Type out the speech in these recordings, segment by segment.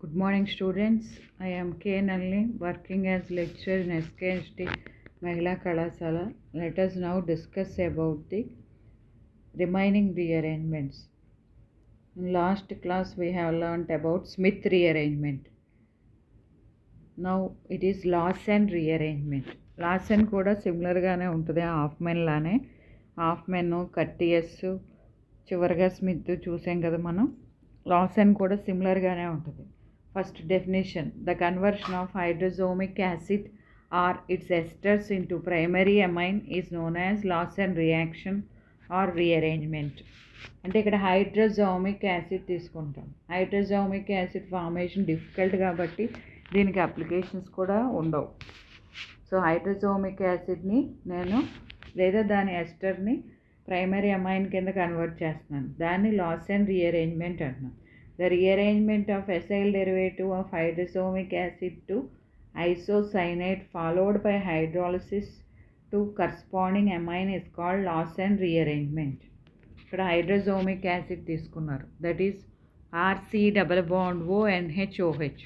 Good morning, students. I am K. Nalini, working as lecturer in SKST Mahila Kalasala. Let us now discuss about the remaining rearrangements. In last class, we have learnt about Smith rearrangement. Now it is Larsen rearrangement. Larsen కూడా సిమిలర్గానే ఉంటుంది Hoffman లానే. Hoffman courteous చివరిగా Smith చూసాం కదా మనం. లాసెన్ కూడా సిమిలర్గానే ఉంటుంది. First definition, the conversion of hydroxamic acid or its esters into primary amine is known as Lossen reaction or rearrangement. అంటే ఇక్కడ హైడ్రోజోమిక్ యాసిడ్ తీసుకుంటాం. హైడ్రోజోమిక్ యాసిడ్ ఫార్మేషన్ డిఫికల్ట్ కాబట్టి దీనికి అప్లికేషన్స్ కూడా ఉండవు. సో హైడ్రోజోమిక్ యాసిడ్ని నేను లేదా దాని ఎస్టర్ని ప్రైమరీ అమైన్ కింద కన్వర్ట్ చేస్తున్నాను. దాన్ని లాసెన్ రీఅరేంజ్మెంట్ అంటున్నాను. The rearrangement of acyl derivative of hydrozomic acid to isocyanate followed by hydrolysis to corresponding amine is called Larsen rearrangement. ఇక్కడ హైడ్రోజోమిక్ యాసిడ్ తీసుకున్నారు, that is RC double bond O NHOH.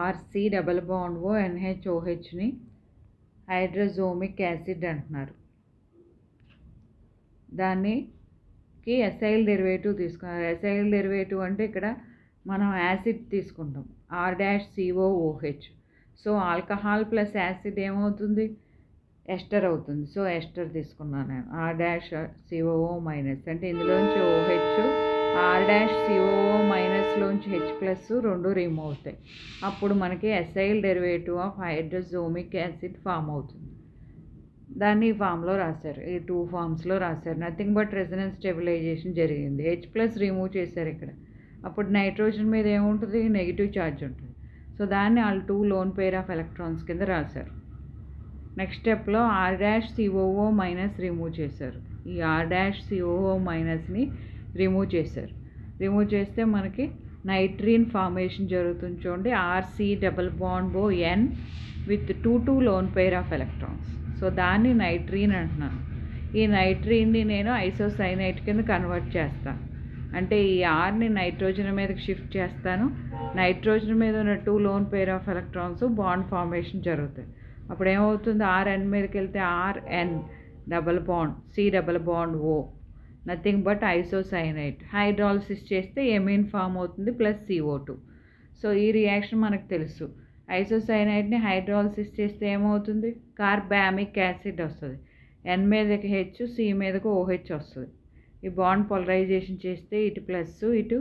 RC double bond O NHOHని hydroxamic acid అంటున్నారు. దాన్ని acyl derivative తీసుకున్నారు. Acyl derivative అంటే ఇక్కడ మనం acid తీసుకుంటాం, R-COOH. So alcohol plus acid ఏమవుతుంది, ఎస్టర్ అవుతుంది. సో ఎస్టర్ తీసుకున్నాను నేను, R-COO మైనస్. అంటే ఇందులోంచి OH R-COO మైనస్లోంచి H+ రెండు రిమూవ్ అవుతాయి. అప్పుడు మనకి acyl derivative of hydroxamic acid form అవుతుంది. దాన్ని ఈ ఫామ్లో రాశారు, ఈ 2 ఫామ్స్లో రాశారు. నథింగ్ బట్ రెజొనెన్స్ స్టెబిలైజేషన్ జరిగింది. H+ రిమూవ్ చేశారు ఇక్కడ. అప్పుడు నైట్రోజన్ మీద ఏముంటుంది, నెగిటివ్ ఛార్జ్ ఉంటుంది. సో దాన్ని వాళ్ళు 2 లోన్ పెయిర్ ఆఫ్ ఎలక్ట్రాన్స్ కింద రాశారు. నెక్స్ట్ స్టెప్లో R-COO మైనస్ రిమూవ్ చేశారు. ఈ R-COO మైనస్ని రిమూవ్ చేశారు. రిమూవ్ చేస్తే మనకి నైట్రీన్ ఫార్మేషన్ జరుగుతుంది. చూడండి, RC double bond O N with 2 loan pair of electrons. So దాన్ని నైట్రీన్ అంటున్నాను. ఈ నైట్రీన్ని నేను ఐసోసైనైట్ కింద కన్వర్ట్ చేస్తాను. అంటే ఈ ఆర్ని నైట్రోజన్ మీదకి షిఫ్ట్ చేస్తాను. నైట్రోజన్ మీద ఉన్న 2 loan pair of electrons bond formation జరుగుతాయి. అప్పుడు ఏమవుతుంది, RN మీదకి వెళ్తే RN double bond C double bond O, nothing but isocyanate. Hydrolysis చేస్తే ఎమీన్ ఫామ్ అవుతుంది ప్లస్ CO2. సో ఈ రియాక్షన్ మనకు తెలుసు. ఐసోసైనైట్ని హైడ్రాలసిస్ చేస్తే ఏమవుతుంది, కార్బామిక్ యాసిడ్ వస్తుంది. N మీదకి H, C మీదకి OH వస్తుంది. ఈ బాండ్ పోలరైజేషన్ చేస్తే ఇటు ప్లస్ ఇటు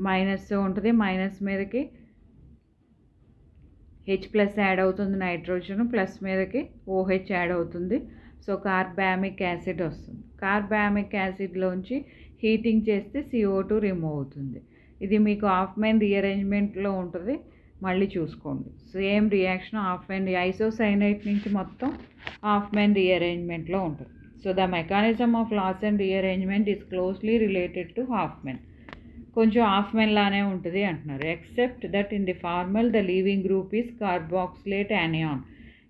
మైనస్ ఉంటుంది. మైనస్ మీదకి H+ యాడ్ అవుతుంది నైట్రోజన్, ప్లస్ మీదకి OH యాడ్ అవుతుంది. సో కార్బామిక్ యాసిడ్ వస్తుంది. కార్బామిక్ యాసిడ్లోంచి హీటింగ్ చేస్తే CO2 రిమూవ్ అవుతుంది. ఇది మీకు హాఫ్మెన్ రీఅరేంజ్మెంట్లో ఉంటుంది, మళ్ళీ చూసుకోండి. సేమ్ రియాక్షన్ హాఫ్మెన్ ఐసోసైనైట్ నుంచి మొత్తం హాఫ్మెన్ రీఅరేంజ్మెంట్లో ఉంటుంది. So the mechanism of Lossen rearrangement is closely related to Hofmann. కొంచెం హాఫ్మెన్ లానే ఉంటుంది అంటున్నారు. Except that in the formal the leaving group is carboxylate anion.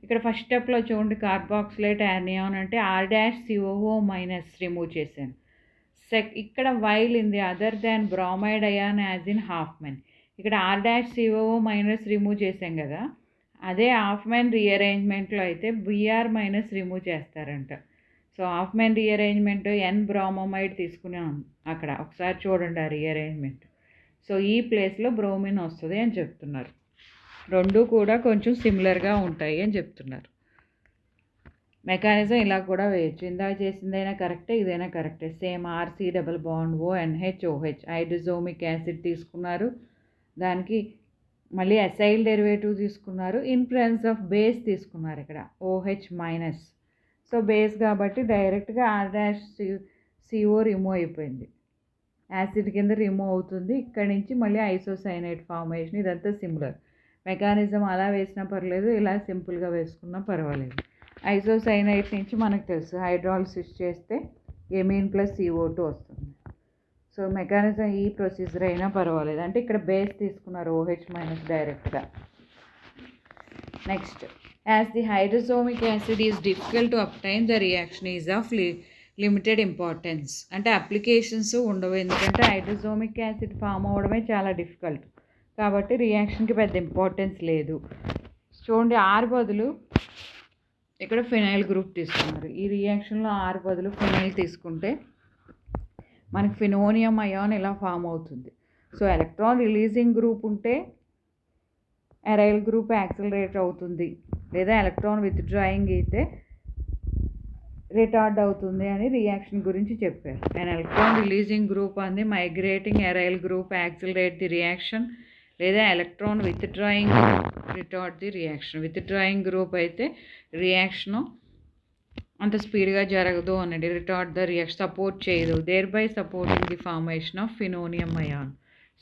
ఇక్కడ ఫస్ట్ స్టెప్లో చూడండి, కార్బాక్సిలేట్ యానియాన్ అంటే R-COO మైనస్ రిమూవ్ చేశాను. ఇక్కడ while in the other than bromide ion as in Hofmann. ఇక్కడ R-COO మైనస్ రిమూవ్ చేసాం కదా, అదే హాఫ్మెన్ రీఅరేంజ్మెంట్లో అయితే Br మైనస్ రిమూవ్ చేస్తారంట. సో హాఫ్మెన్ రీఅరేంజ్మెంట్ N బ్రోమోమైడ్ తీసుకున్నాం అక్కడ, ఒకసారి చూడండి ఆ రీఅరేంజ్మెంట్. సో ఈ ప్లేస్లో బ్రోమిన్ వస్తుంది అని చెప్తున్నారు. రెండు కూడా కొంచెం సిమిలర్గా ఉంటాయి అని చెప్తున్నారు. మెకానిజం ఇలా కూడా వేయచ్చు. ఇందాక చేసిందైనా కరెక్టే, ఇదైనా కరెక్టే. Same RC double bond O NHOH hydroxamic acid తీసుకున్నారు. దానికి మళ్ళీ అసైల్ డెరివేటివ్ తీసుకున్నారు. ఇన్ ప్రెసెన్స్ ఆఫ్ బేస్ తీసుకున్నారు ఇక్కడ OH మైనస్. సో బేస్ కాబట్టి డైరెక్ట్గా R-CO రిమూవ్ అయిపోయింది, యాసిడ్ కింద రిమూవ్ అవుతుంది. ఇక్కడి నుంచి మళ్ళీ ఐసోసైనైట్ ఫార్మేషన్. ఇదంతా సిమిలర్. మెకానిజం అలా వేసినా పర్లేదు, ఇలా సింపుల్గా వేసుకున్నా పర్వాలేదు. ఐసోసైనైట్ నుంచి మనకు తెలుసు హైడ్రాలసిస్ చేస్తే ఎమీన్ ప్లస్ CO2 వస్తుంది. సో మెకానిజం ఈ ప్రొసీజర్ అయినా పర్వాలేదు. అంటే ఇక్కడ బేస్ తీసుకున్నారు OH మైనస్ డైరెక్ట్గా. Next, as the hydroxamic acid is difficult to obtain the reaction is of limited importance, అంటే అప్లికేషన్స్ ఉండవు, ఎందుకంటే హైడ్రోజోమిక్ యాసిడ్ ఫామ్ అవ్వడమే చాలా డిఫికల్ట్ కాబట్టి రియాక్షన్కి పెద్ద ఇంపార్టెన్స్ లేదు. చూడండి, ఆర్ బదులు ఇక్కడ ఫినైల్ గ్రూప్ తీసుకున్నారు. ఈ రియాక్షన్లో ఆర్ బదులు ఫినైల్ తీసుకుంటే మనకి ఫినోనియం అయాన్ ఇలా ఫామ్ అవుతుంది. సో ఎలక్ట్రాన్ రిలీజింగ్ గ్రూప్ ఉంటే అరైల్ గ్రూప్ యాక్సిలరేట్ అవుతుంది, లేదా ఎలక్ట్రాన్ విత్డ్రాయింగ్ అయితే రిటార్డ్ అవుతుంది అని రియాక్షన్ గురించి చెప్పారు. అండ్ ఎలక్ట్రాన్ రిలీజింగ్ గ్రూప్ అంది migrating aryl group accelerate the reaction, లేదా electron withdrawing retard the reaction. Withdrawing group అయితే రియాక్షను అంత స్పీడ్గా జరగదు అనండి, రిటార్డ్ ద రియాక్షన్, సపోర్ట్ చేయదు, thereby supporting the formation of phenonium ion.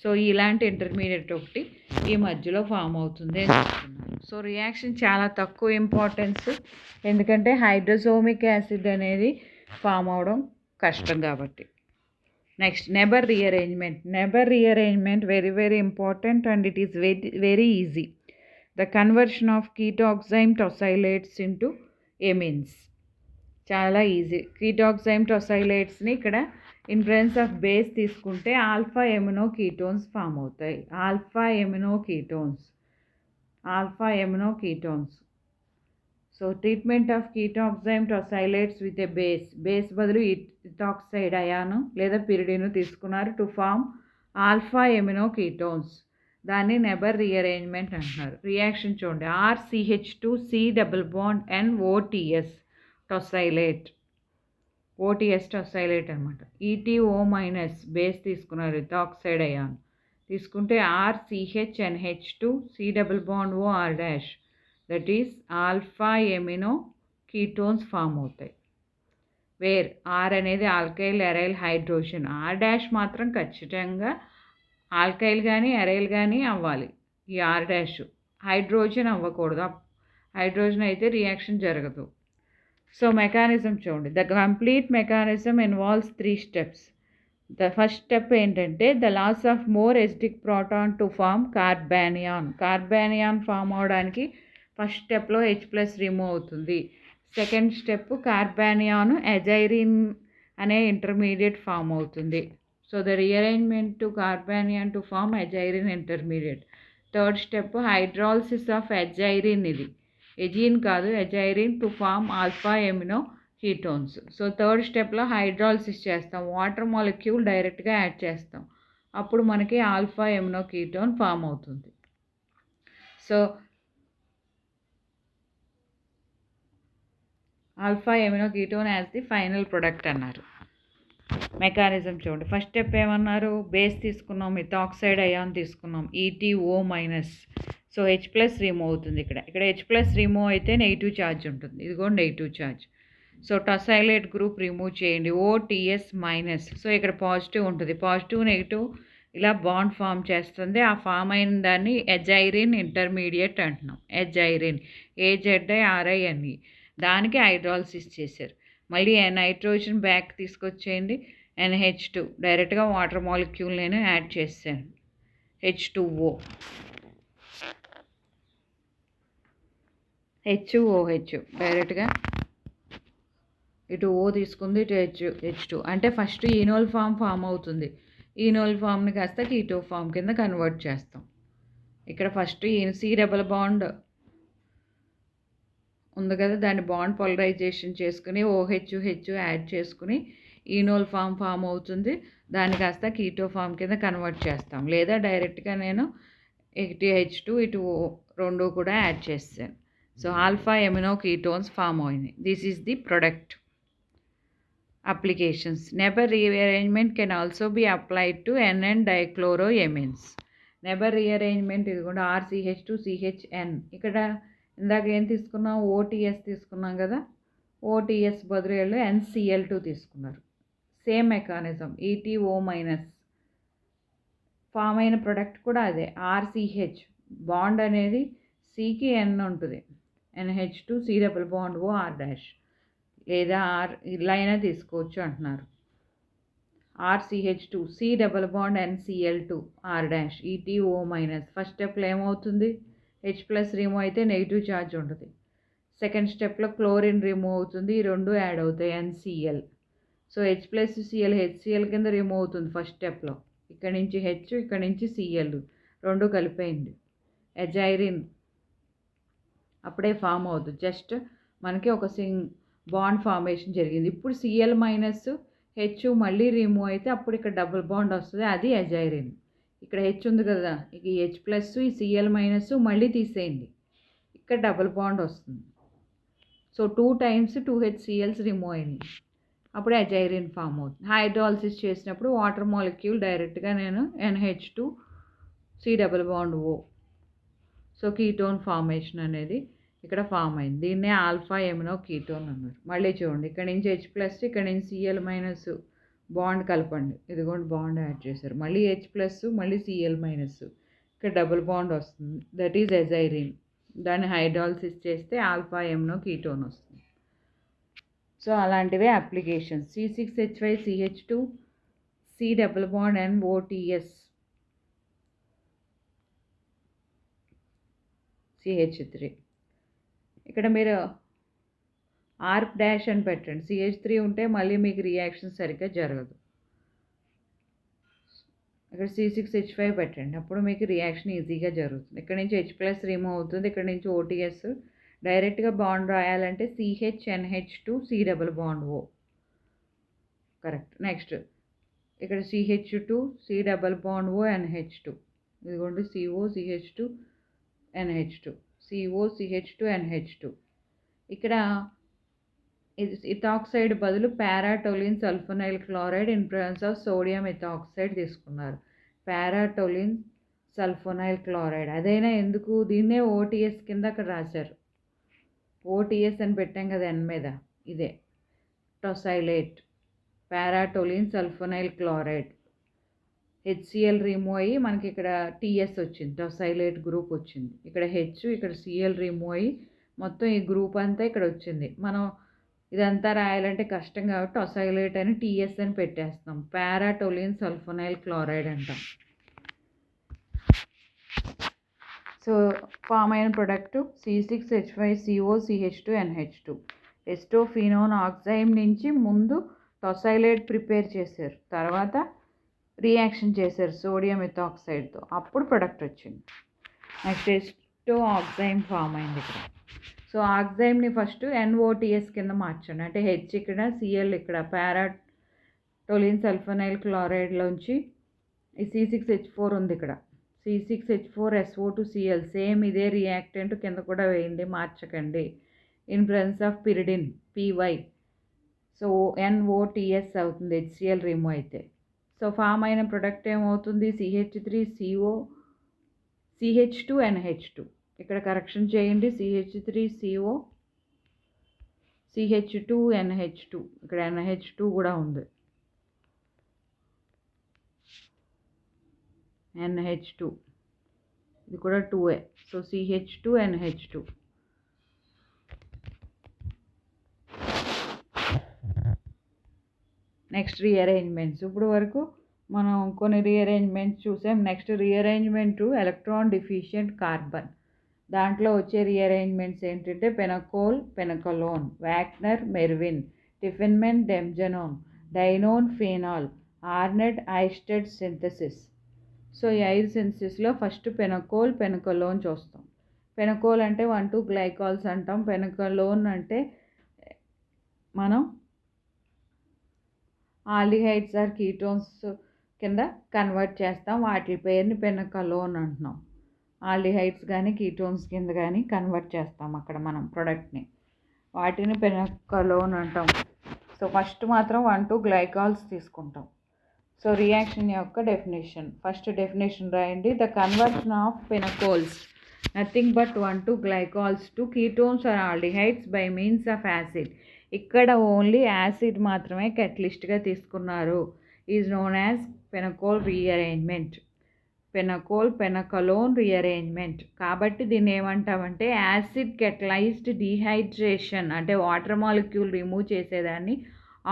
So ఇలాంటి intermediate ఒకటి ఈ మధ్యలో ఫామ్ అవుతుంది అని చెప్తున్నారు. సో రియాక్షన్ చాలా తక్కువ ఇంపార్టెన్స్, ఎందుకంటే హైడ్రోజోమిక్ యాసిడ్ అనేది ఫామ్ అవడం కష్టం కాబట్టి. Next Neber rearrangement. Neber rearrangement very very important and it is very easy. The conversion of ketoxime tosylates into amines. చాలా ఈజీ. కీటాక్సైమ్ టొసైలేట్స్ని ఇక్కడ ఇన్ ప్రెసెన్స్ ఆఫ్ బేస్ తీసుకుంటే ఆల్ఫా ఎమినో కీటోన్స్ ఫామ్ అవుతాయి. Alpha amino ketones. So treatment of ketoxime tosylates with a base బదులు ethoxide ion లేదా pyridine తీసుకున్నారు to form alpha amino ketones. దాన్ని Neber rearrangement అంటున్నారు. Reaction చూడండి, RCH2C double bond NOTS tosylate, OTS tosylate అనమాట. ETO minus base తీసుకున్నారు, ethoxide ion తీసుకుంటే RCHNH2C double bond OR dash, that is alpha amino ketones form అవుతాయి. Where R అనేది alkyl aryl hydrogen. R dash మాత్రం ఖచ్చితంగా alkyl కానీ aryl కానీ అవ్వాలి. ఈ ఆర్ డాష్ హైడ్రోజన్ అవ్వకూడదు, హైడ్రోజన్ అయితే రియాక్షన్ జరగదు. సో మెకానిజం చూడండి, the complete mechanism involves 3 steps. The first step ఏంటంటే the loss of more acidic proton to form కార్బానియాన్. కార్బానియాన్ form అవడానికి ఫస్ట్ స్టెప్లో H+ రిమూవ్ అవుతుంది. సెకండ్ స్టెప్ కార్బానియాన్ అజైరిన్ అనే intermediate form అవుతుంది. So the rearrangement to carbanion to form azirine intermediate. Third step hydrolysis of azirine, ఇది ఎజిన్ కాదు azirine, to form alpha amino ketones. So third స్టెప్లో hydrolysis చేస్తాం, water molecule డైరెక్ట్గా add చేస్తాం, అప్పుడు మనకి ఆల్ఫా ఎమినో కీటోన్ ఫామ్ అవుతుంది. So alpha amino ketone as the final product అన్నారు. మెకానిజం చూడండి, ఫస్ట్ స్టెప్ ఏమన్నారు, బేస్ తీసుకున్నాం, ఇథాక్సైడ్ అయాన్ తీసుకున్నాం, ETO minus. So H+ remove అవుతుంది. ఇక్కడ H+ రిమూవ్ అయితే నెగిటివ్ ఛార్జ్ ఉంటుంది, ఇది కూడా negative charge. So tosylate group remove చేయండి, OTS మైనస్. సో ఇక్కడ పాజిటివ్ ఉంటుంది, పాజిటివ్ నెగిటివ్ ఇలా బాండ్ ఫామ్ చేస్తుంది. ఆ ఫామ్ అయిన దాన్ని అజైరిన్ ఇంటర్మీడియట్ అంటున్నాం. అజైరిన్ AZIRINE, దానికి హైడ్రాలసిస్ చేశారు. మళ్ళీ నైట్రోజన్ బ్యాక్ తీసుకొచ్చేయండి, NH2 డైరెక్ట్గా వాటర్ మాలిక్యూల్ నేను యాడ్ చేశాను, H2O, HOH డైరెక్ట్గా ఇటు O తీసుకుంది, ఇటు H2. అంటే ఫస్ట్ ఈనోల్ ఫామ్ అవుతుంది, ఈనోల్ ఫామ్ని కాస్త కీటో ఫామ్ కింద కన్వర్ట్ చేస్తాం. ఇక్కడ ఫస్ట్ C డబల్ బాండ్ ఉంది కదా, దాన్ని బాండ్ పోలరైజేషన్ చేసుకుని OH యాడ్ చేసుకుని ఈనోల్ ఫామ్ అవుతుంది, దాన్ని కాస్త కీటో ఫామ్ కింద కన్వర్ట్ చేస్తాం. లేదా డైరెక్ట్గా నేను ఇటు H2 ఇటు రెండు కూడా యాడ్ చేస్తాను. So alpha amino ketones form అయింది. This is the product. Applications, Neber rearrangement can also be applied to NN dichloroamines. Neber rearrangement ఇది కూడా RCH2CHN. ఇక్కడ ఇందాక ఏం తీసుకున్నాం, OTS తీసుకున్నాం కదా, OTS బదులు NCl2 తీసుకున్నారు. Same mechanism, ETO minus form అయిన ప్రొడక్ట్ కూడా అదే, RCH బాండ్ అనేది Cకి N ఉంటుంది, NH2C double bond OR dash, లేదా R ఇలా అయినా తీసుకోవచ్చు అంటున్నారు. RCH2C double bond NCl2 R dash, ETO minus. First స్టెప్లో ఏమవుతుంది, H+ రిమూవ్ అయితే నెగిటివ్ ఛార్జ్ ఉంటుంది. సెకండ్ స్టెప్లో క్లోరిన్ రిమూవ్ అవుతుంది, ఈ రెండు యాడ్ అవుతాయి, NCl. సో H+Cl HCl కింద రిమూవ్ అవుతుంది ఫస్ట్ స్టెప్లో. ఇక్కడ నుంచి H, ఇక్కడ నుంచి Cl రెండు కలిపేయండి. ఎజైరిన్ అప్పుడే ఫామ్ అవుతుంది. జస్ట్ మనకి ఒక బాండ్ ఫార్మేషన్ జరిగింది. ఇప్పుడు Cl-H మళ్ళీ రిమూవ్ అయితే అప్పుడు ఇక్కడ డబుల్ బాండ్ వస్తుంది, అది ఎజైరిన్. ఇక్కడ H ఉంది కదా, ఇక H+ ఈ Cl- మళ్ళీ తీసేయండి, ఇక్కడ డబుల్ బాండ్ వస్తుంది. సో 2 times 2 HCl's రిమూవ్ అయినాయి, అప్పుడు ఎజైరిన్ ఫామ్ అవుతుంది. హైడ్రాలసిస్ చేసినప్పుడు వాటర్ మాలిక్యూల్ డైరెక్ట్గా నేను NH2 C+O. So ketone formation అనేది ఇక్కడ ఫామ్ అయింది. దీన్నే ఆల్ఫా ఎమినో కీటోన్ అన్నారు. మళ్ళీ చూడండి, ఇక్కడ నుంచి H+, ఇక్కడ నుంచి Cl- బాండ్ కలపండి. ఇదిగోండి బాండ్ యాడ్ చేశారు. మళ్ళీ H+, మళ్ళీ Cl-, ఇక్కడ డబుల్ బాండ్ వస్తుంది, దట్ ఈజ్ ఎజైరిన్. దాన్ని హైడ్రాలసిస్ చేస్తే ఆల్ఫా ఎమినో కీటోన్ వస్తుంది. సో అలాంటివే అప్లికేషన్స్. C6H5CH2 C+NOTS CH3. ఇక్కడ మీరు R' అని పెట్టండి. CH3 ఉంటే మళ్ళీ మీకు రియాక్షన్ సరిగ్గా జరగదు. ఇక్కడ C6H5 పెట్టండి, అప్పుడు మీకు రియాక్షన్ ఈజీగా జరుగుతుంది. ఇక్కడ నుంచి H+ రిమూవ్ అవుతుంది, ఇక్కడ నుంచి OTS. డైరెక్ట్గా బాండ్ రాయాలంటే CHNH2 C+O. కరెక్ట్. నెక్స్ట్ ఇక్కడ CH2 C+O NH2. ఇదిగోండి CO CH2 NH2, CO CH2 NH2. ఇక్కడ ఇథాక్సైడ్ బదులు para toluene sulphonyl chloride in presence of sodium ethoxide తీసుకున్నారు. పారాటోలిన్ సల్ఫోనైల్ క్లోరైడ్ అదైనా ఎందుకు, దీన్నే OTS కింద అక్కడ రాశారు. OTS అని పెట్టాం కదా N మీద, ఇదే టొసైలేట్, పారాటోలిన్ సల్ఫోనైల్ క్లోరైడ్. HCl రిమూవ్ అయ్యి మనకి ఇక్కడ TS వచ్చింది, టొసైలేట్ గ్రూప్ వచ్చింది. ఇక్కడ H, ఇక్కడ Cl రిమూవ్ అయ్యి మొత్తం ఈ గ్రూప్ అంతా ఇక్కడ వచ్చింది. మనం ఇదంతా రాయాలంటే కష్టం కాబట్టి టొసైలేట్ అని TS అని పెట్టేస్తాం. పారాటోలిన్ సల్ఫోనైల్ క్లోరైడ్ అంటాం. సో ఫామ్ అయిన ప్రొడక్ట్ C6H5COCH2NH2. ఎస్టోఫినోన్ ఆక్సైమ్ నుంచి ముందు టొసైలేట్ ప్రిపేర్ చేశారు, తర్వాత రియాక్షన్ చేశారు సోడియం ఇథాక్సైడ్తో, అప్పుడు ప్రొడక్ట్ వచ్చింది. నెక్స్ట్ ఎస్టో ఆక్సైమ్ ఫామ్ అయింది ఇక్కడ. సో ఆక్సైమ్ని ఫస్ట్ NOTS కింద మార్చండి, అంటే H ఇక్కడ Cl ఇక్కడ, పారాటోలిన్ సల్ఫోనైల్ క్లోరైడ్లోంచి ఈ C6H4 ఉంది ఇక్కడ, C6H4SO2Cl. సేమ్ ఇదే రియాక్టెంట్ కింద కూడా వేయండి, మార్చకండి. In presence of pyridine PY. So NOTS అవుతుంది HCl రిమూవ్ అయితే. సో ఫామ్ అయిన ప్రొడక్ట్ ఏమవుతుంది, CH3CO CH2NH2. ఇక్కడ కరెక్షన్ చేయండి, CH3CO CH2NH2, ఇక్కడ NH2 కూడా ఉంది, NH2 ఇది కూడా 2A. So CH2NH2. Next rearrangements. ఇప్పుడు వరకు మనం కొన్ని రీఅరేంజ్మెంట్స్ చూసాం. Next rearrangement electron deficient carbon. దాంట్లో వచ్చే రీఅరేంజ్మెంట్స్ ఏంటంటే pinacol pinacolone, Wagner Meerwein, Tiffeneau Demjanov, dienone phenol, Arndt Eistert synthesis. So ఈ 5 సింథసిస్లో ఫస్ట్ పెనకోల్ పెనకలోన్ చూస్తాం. పెనకోల్ అంటే 1,2 గ్లైకాల్స్ అంటాం. పెనకలోన్ అంటే మనం ఆల్డిహైడ్స్ ఆర్ కీటోన్స్ కింద కన్వర్ట్ చేస్తాం, వాటి పేరుని పెనకలోన్ అంటున్నాం. ఆల్డిహైడ్స్ కానీ కీటోన్స్ కింద కానీ కన్వర్ట్ చేస్తాం అక్కడ మనం ప్రొడక్ట్ని, వాటిని పెనకలోన్ అంటాం. సో ఫస్ట్ మాత్రం 1,2 గ్లైకాల్స్ తీసుకుంటాం. సో రియాక్షన్ యొక్క డెఫినేషన్, ఫస్ట్ డెఫినేషన్ రాయండి. The conversion of pinacols nothing but 1,2 glycols to ketones or aldehydes by means of acid. ఇక్కడ ఓన్లీ యాసిడ్ మాత్రమే కెటలిస్ట్గా తీసుకున్నారు, is known as pinacol rearrangement, pinacol pinacolone rearrangement. కాబట్టి దీన్ని ఏమంటామంటే యాసిడ్ కెటలైజ్డ్ డీహైడ్రేషన్, అంటే water molecule remove చేసేదాన్ని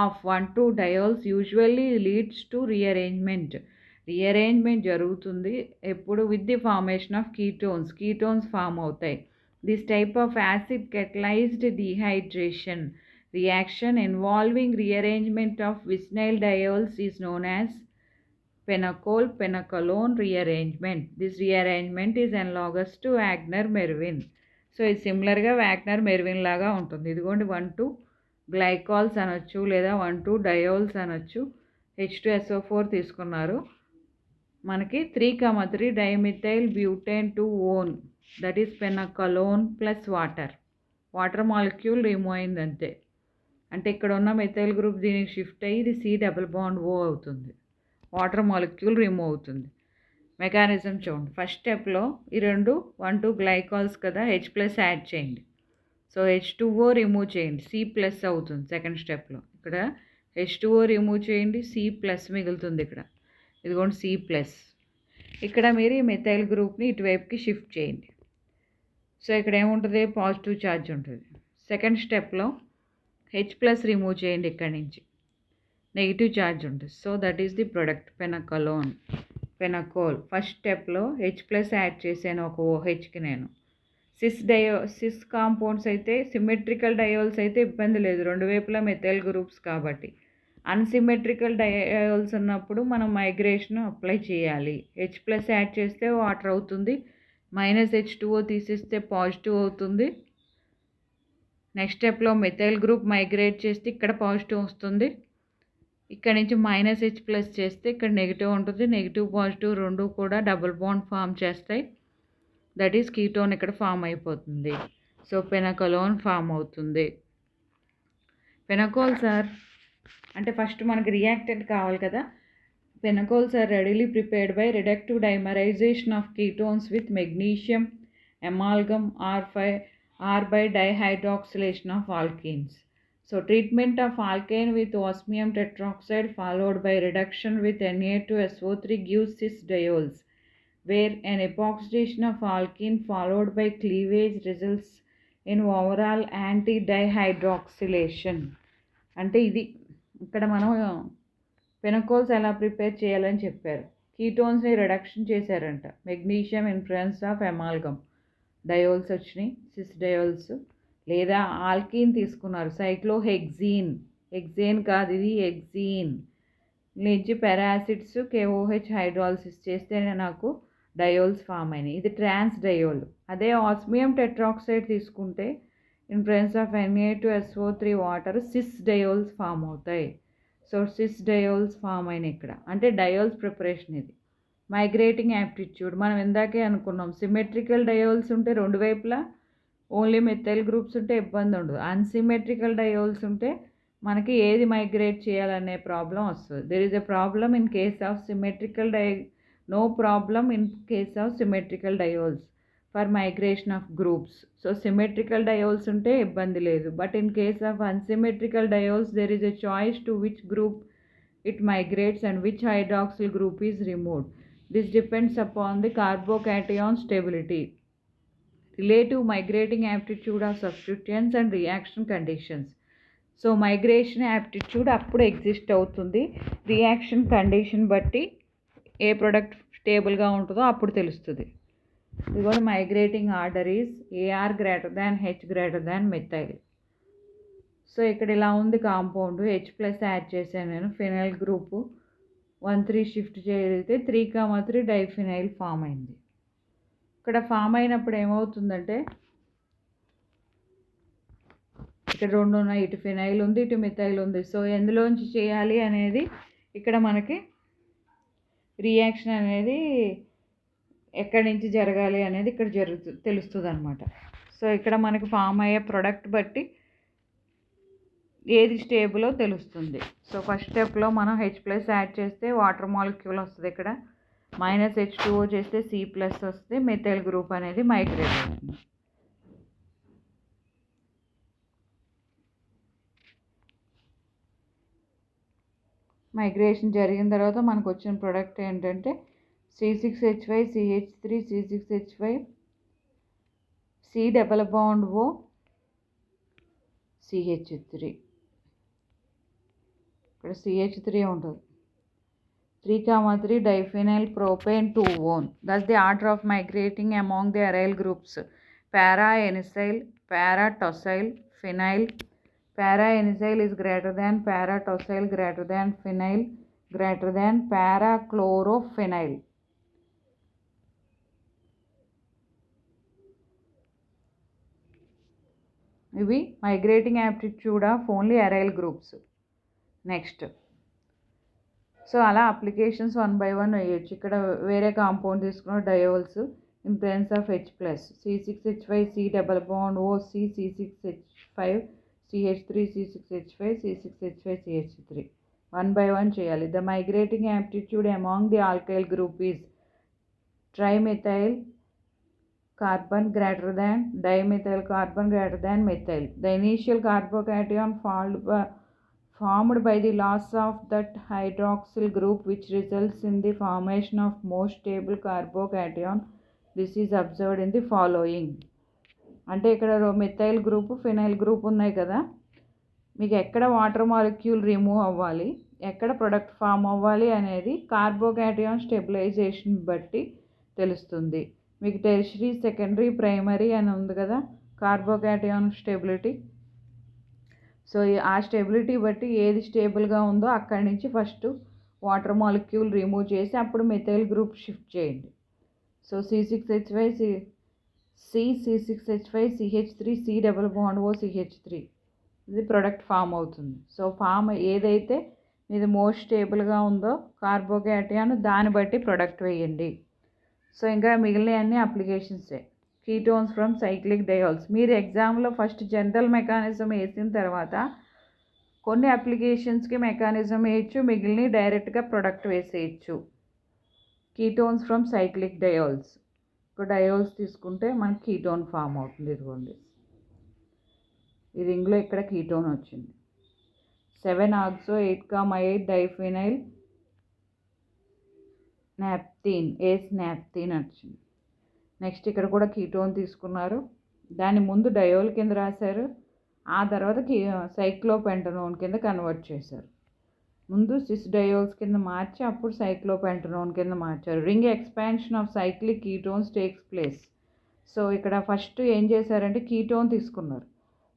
of 1,2 diols usually leads to rearrangement. Rearrangement జరుగుతుంది ఎప్పుడు, with the formation of ketones form అవుతాయి. This type of acid catalysed dehydration reaction involving rearrangement of vinyl diols is known as penacol-penacalone rearrangement. This rearrangement is analogous to Wagner-Merwin. So ఇది సిమిలర్గా Wagner Mervin లాగా ఉంటుంది. ఇదిగోండి 1,2 glycols అనొచ్చు లేదా 1,2 diols అనొచ్చు. H2SO4 తీసుకున్నారు. మనకి 3,3 డైమిథైల్ బ్యూటేన్ 2-ఓన్, that is pinacolone plus water molecule remove అయింది అంతే. అంటే ఇక్కడ ఉన్న మెథైల్ గ్రూప్ దీనికి షిఫ్ట్ అయ్యి ఇది C+O అవుతుంది. వాటర్ మాలిక్యూల్ రిమూవ్ అవుతుంది. మెకానిజం చూడండి. ఫస్ట్ స్టెప్లో ఈ 1,2 గ్లైకాల్స్ కదా, H+ యాడ్ చేయండి. సో H2O రిమూవ్ చేయండి, C+ అవుతుంది. సెకండ్ స్టెప్లో ఇక్కడ H2O రిమూవ్ చేయండి, C+ మిగులుతుంది. ఇక్కడ ఇదిగోండి C+. ఇక్కడ మీరు ఈ మెథైల్ గ్రూప్ని ఇటువైపుకి షిఫ్ట్ చేయండి. సో ఇక్కడ ఏముంటుంది, పాజిటివ్ ఛార్జ్ ఉంటుంది. సెకండ్ స్టెప్లో H+ రిమూవ్ చేయండి, ఇక్కడి నుంచి నెగిటివ్ ఛార్జ్ ఉంటుంది. So that is the product pinacol. First స్టెప్లో H+ యాడ్ చేశాను ఒక OHకి నేను. సిస్ కాంపౌండ్స్ అయితే సిమెట్రికల్ డయోల్స్ అయితే ఇబ్బంది లేదు, రెండు వైపులా మెథైల్ గ్రూప్స్ కాబట్టి. అన్సిమెట్రికల్ డయోల్స్ ఉన్నప్పుడు మనం మైగ్రేషన్ అప్లై చేయాలి. H+ యాడ్ చేస్తే వాటర్ అవుతుంది, -H2O తీసేస్తే పాజిటివ్ అవుతుంది. నెక్స్ట్ స్టెప్లో మెథైల్ గ్రూప్ మైగ్రేట్ చేస్తే ఇక్కడ పాజిటివ్ వస్తుంది. ఇక్కడ నుంచి -H+ చేస్తే ఇక్కడ నెగిటివ్ ఉంటుంది. నెగిటివ్ పాజిటివ్ రెండు కూడా డబుల్ బాండ్ ఫామ్ చేస్తాయి. దట్ ఈస్ కీటోన్ ఇక్కడ ఫామ్ అయిపోతుంది. సో పెనకలోన్ ఫామ్ అవుతుంది. పెనకోల్ సార్ అంటే ఫస్ట్ మనకి రియాక్టెంట్ కావాలి కదా. Pinacols are readily prepared by reductive dimerization of ketones with magnesium amalgam or by dihydroxylation of alkenes. So treatment of alkane with osmium tetroxide followed by reduction with Na2SO3 gives cis diols, where an epoxidation of alkene followed by cleavage results in overall anti-dihydroxylation. అంటే ఇది ఇక్కడ మనం పెనకోల్స్ ఎలా prepare చేయాలని చెప్పారు. కీటోన్స్ని reduction చేశారంట. Magnesium influence of amalgam, diols వచ్చినాయి, sys diols. లేదా ఆల్కీన్ తీసుకున్నారు, హెక్సేన్ కాదు ఇది ఎగ్జీన్ నుంచి పారాసిడ్స్ KOH హైడ్రాలసిస్ చేస్తేనే నాకు డయోల్స్ ఫామ్ అయినాయి. ఇది ట్రాన్స్ డయోల్. అదే ఆస్మియం టెట్రాక్సైడ్ తీసుకుంటే influence of Na2SO3 water cis diols form అవుతాయి. సో సిస్ డయోల్స్ ఫామ్ అయినాయి ఇక్కడ. అంటే డయోల్స్ ప్రిపరేషన్ ఇది. మైగ్రేటింగ్ యాప్టిట్యూడ్ మనం ఇందాకే అనుకున్నాం, సిమెట్రికల్ డయోల్స్ ఉంటే రెండు వైపులా ఓన్లీ మెథైల్ గ్రూప్స్ ఉంటే ఇబ్బంది ఉండదు. అన్సిమెట్రికల్ డయోల్స్ ఉంటే మనకి ఏది మైగ్రేట్ చేయాలనే ప్రాబ్లం వస్తుంది. There is a problem in case of symmetrical no problem in case of symmetrical diols for migration of groups. So symmetrical diols ఉంటే ఇబ్బంది లేదు. But in case of unsymmetrical diols there is a choice to which group it migrates and which hydroxyl group is removed. This depends upon the carbocation stability, relative migrating aptitude of substituents and reaction conditions. So migration aptitude appudu exist avutundi, reaction condition batti A product స్టేబుల్గా ఉంటుందో అప్పుడు తెలుస్తుంది. ఇదిగో migrating order is AR H methyl. So ఇక్కడ ఇలా ఉంది compound, H+ add చేశాను నేను. ఫినైల్ గ్రూపు 1,3 షిఫ్ట్ చేస్తే 3,3 డైఫినైల్ ఫామ్ అయింది. ఇక్కడ ఫామ్ అయినప్పుడు ఏమవుతుందంటే ఇక్కడ రెండు ఉన్నాయి, ఇటు ఫినైల్ ఉంది, ఇటు మిథైల్ ఉంది. సో ఎందులోంచి చేయాలి అనేది ఇక్కడ మనకి రియాక్షన్ అనేది ఎక్కడి నుంచి జరగాలి అనేది ఇక్కడ తెలుస్తుంది అనమాట. సో ఇక్కడ మనకి ఫామ్ అయ్యే ప్రోడక్ట్ బట్టి ఏది స్టేబులో తెలుస్తుంది. సో ఫస్ట్ స్టెప్లో మనం H+ యాడ్ చేస్తే వాటర్ మాలిక్యూల్ వస్తుంది. ఇక్కడ -H2O చేస్తే C+ వస్తుంది. మెథైల్ గ్రూప్ అనేది మైగ్రేట్ అవుతుంది. మైగ్రేషన్ జరిగిన తర్వాత మనకు వచ్చిన ప్రోడక్ట్ ఏంటంటే C6H5 CH3 C6H5 C+O CH3. ఇక్కడ CH3 ఉంటుంది. 3,3 డైఫినైల్ ప్రొపేన్ 2-ఓన్. That's the order of migrating among the aryl groups. Para anisyl, para tosyl, phenyl, Para-inosile is greater than para-tosyl greater than phenyl greater than para-chlorophenyl. ఇవి migrating aptitude of only aryl groups. Next so అలా applications 1 by 1 వేయచ్చు. ఇక్కడ వేరే compound తీసుకున్న diols in presence of H+, C6H5 C double bond O C C6H5 CH3 C6H5 C6H5 CH3 1 by 1 చేయాలి. The migrating aptitude among the alkyl group is trimethyl carbon greater than dimethyl carbon greater than methyl. The initial carbocation formed by the loss of that hydroxyl group which results in the formation of more stable carbocation. This is observed in the following. అంటే ఇక్కడ methyl group phenyl group ఉన్నాయి కదా, మీకు ఎక్కడ water molecule remove అవ్వాలి, ఎక్కడ product form అవ్వాలి అనేది కార్బోకాటియాన్ స్టెబిలైజేషన్ బట్టి తెలుస్తుంది. మీకు టెర్షరీ సెకండరీ ప్రైమరీ అని ఉంది కదా కార్బోకాటియాన్ స్టెబిలిటీ. సో ఆ స్టెబిలిటీ బట్టి ఏది స్టేబుల్గా ఉందో అక్కడి నుంచి ఫస్ట్ వాటర్ మాలిక్యూల్ రిమూవ్ చేసి అప్పుడు మిథైల్ గ్రూప్ షిఫ్ట్ చేయండి. So C6H5 C6H5 CH3 C double bond O CH3 ఇది ప్రొడక్ట్ ఫామ్ అవుతుంది. సో ఫామ్ ఏదైతే ఇది మోస్ట్ స్టేబుల్గా ఉందో కార్బోకాటియాన్ దాన్ని బట్టి ప్రొడక్ట్ వేయండి. సో ఇంకా మిగిలిన అన్ని అప్లికేషన్సే. కీటోన్స్ ఫ్రమ్ సైక్లిక్ డయోల్స్ మీరు ఎగ్జామ్లో ఫస్ట్ జనరల్ మెకానిజం వేసిన తర్వాత కొన్ని అప్లికేషన్స్కి మెకానిజం వేయచ్చు, మిగిలిన డైరెక్ట్గా ప్రొడక్ట్ వేసేయచ్చు. కీటోన్స్ ఫ్రమ్ సైక్లిక్ డయోల్స్, ఒక డయోల్స్ తీసుకుంటే మనకి కీటోన్ ఫామ్ అవుతుంది. ఇదిగోండి ఈ రింగ్లో ఇక్కడ కీటోన్ వచ్చింది. 7-oxo-8,8 డైఫినైల్ నాప్థీన్ నాప్థీన్ వచ్చింది. నెక్స్ట్ ఇక్కడ కూడా కీటోన్ తీసుకున్నారు, దాని ముందు డయోల్ కింద రాశారు, ఆ తర్వాత సైక్లోపెంటనోన్ కింద కన్వర్ట్ చేశారు. ముందు సిస్ డయోల్స్ కింద మార్చి అప్పుడు సైక్లోపెంటనోన్ కింద మార్చారు. Ring expansion of cyclic ketones takes place. So ఇక్కడ ఫస్ట్ ఏం చేశారంటే కీటోన్ తీసుకున్నారు,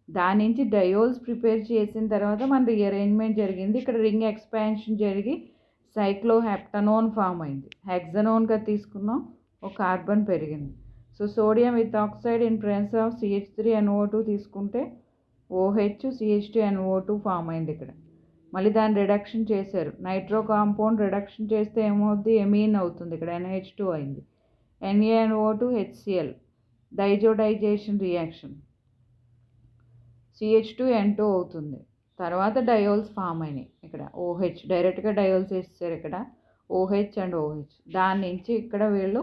దాని నుంచి డయోల్స్ ప్రిపేర్ చేసిన తర్వాత మన రీఅరేంజ్మెంట్ జరిగింది. ఇక్కడ రింగ్ ఎక్స్పాన్షన్ జరిగి సైక్లోహెప్టనోన్ ఫామ్ అయింది. హెక్సనోన్గా తీసుకున్నాం, ఒక కార్బన్ పెరిగింది. So sodium with oxide in presence of CH3NO2 తీసుకుంటే OH CH2NO2 ఫామ్ అయింది. ఇక్కడ మళ్ళీ దాన్ని రిడక్షన్ చేశారు, నైట్రో కాంపౌండ్ రిడక్షన్ చేస్తే ఏమవుతుంది, ఎమీన్ అవుతుంది. ఇక్కడ NH2 అయింది. NaNO2 HCl డైజోడైజేషన్ రియాక్షన్ CH2N2 అవుతుంది. తర్వాత డయోల్స్ ఫామ్ అయినాయి. ఇక్కడ OH డైరెక్ట్గా డయోల్స్ వేస్తారు, ఇక్కడ OH అండ్ OH. దాని నుంచి ఇక్కడ వీళ్ళు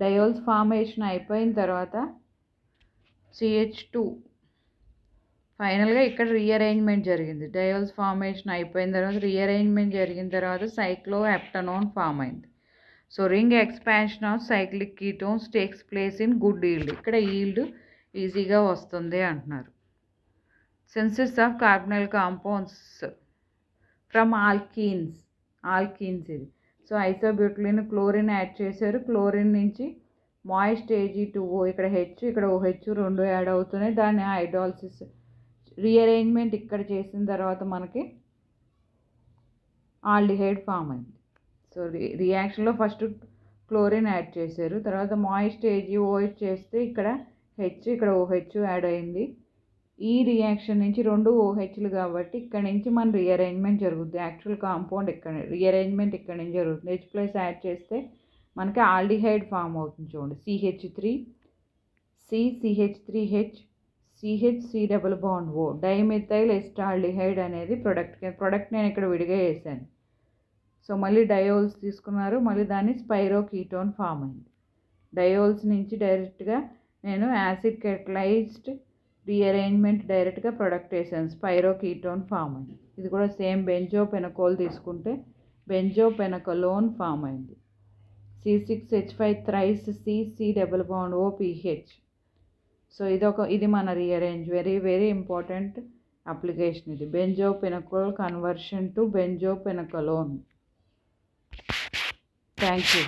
డయోల్స్ ఫార్మేషన్ అయిపోయిన తర్వాత CH2 ఫైనల్గా ఇక్కడ రీఅరేంజ్మెంట్ జరిగింది. డయోల్స్ ఫార్మేషన్ అయిపోయిన తర్వాత రీఅరేంజ్మెంట్ జరిగిన తర్వాత సైక్లోహెప్టనోన్ ఫామ్ అయింది. So ring expansion of cyclic ketones takes place in good yield. ఇక్కడ ఈల్డ్ ఈజీగా వస్తుంది అంటున్నారు. Synthesis of carbonyl compounds from alkenes ఇది. సో ఐసోబ్యూటిలిన్ క్లోరిన్ యాడ్ చేశారు, క్లోరిన్ నుంచి మాయిస్ట్ Ag2O ఇక్కడ H ఇక్కడ OH రెండు యాడ్ అవుతున్నాయి. దాన్ని హైడ్రాలిసిస్ రీఅరేంజ్మెంట్ ఇక్కడ చేసిన తర్వాత మనకి ఆల్డిహైడ్ ఫామ్ అయింది. సో రియాక్షన్లో ఫస్ట్ క్లోరిన్ యాడ్ చేశారు, తర్వాత మాయిస్ట్ AgOH చేస్తే ఇక్కడ H ఇక్కడ OH యాడ్ అయింది. ఈ రియాక్షన్ నుంచి రెండు OHలు కాబట్టి ఇక్కడ నుంచి మన రీఅరేంజ్మెంట్ జరుగుతుంది. యాక్చువల్ కాంపౌండ్ ఇక్కడ రీఅరేంజ్మెంట్ ఇక్కడ నుంచి జరుగుతుంది. H+ యాడ్ చేస్తే మనకి ఆల్డిహైడ్ ఫామ్ అవుతుంది. చూడండి CH3 CH3H CH double bond O dimethyl acetaldehyde అనేది ప్రొడక్ట్ నేను ఇక్కడ విడిగా వేసాను. సో మళ్ళీ డయోల్స్ తీసుకున్నారు, మళ్ళీ దాన్ని స్పైరోకీటోన్ ఫామ్ అయింది. డయోల్స్ నుంచి డైరెక్ట్గా నేను యాసిడ్ కెటలైజ్డ్ రీఅరేంజ్మెంట్ డైరెక్ట్గా ప్రొడక్ట్ వేసాను, స్పైరోకీటోన్ ఫామ్ అయింది. ఇది కూడా సేమ్ బెంజోపెనకోల్ తీసుకుంటే బెంజోపెనకలోన్ ఫామ్ అయింది. C6H5 thrice C double bond O PH. So ఇది మన rearrange very very important application. ఇది benzopinacol conversion to benzopinacolone. Thank you.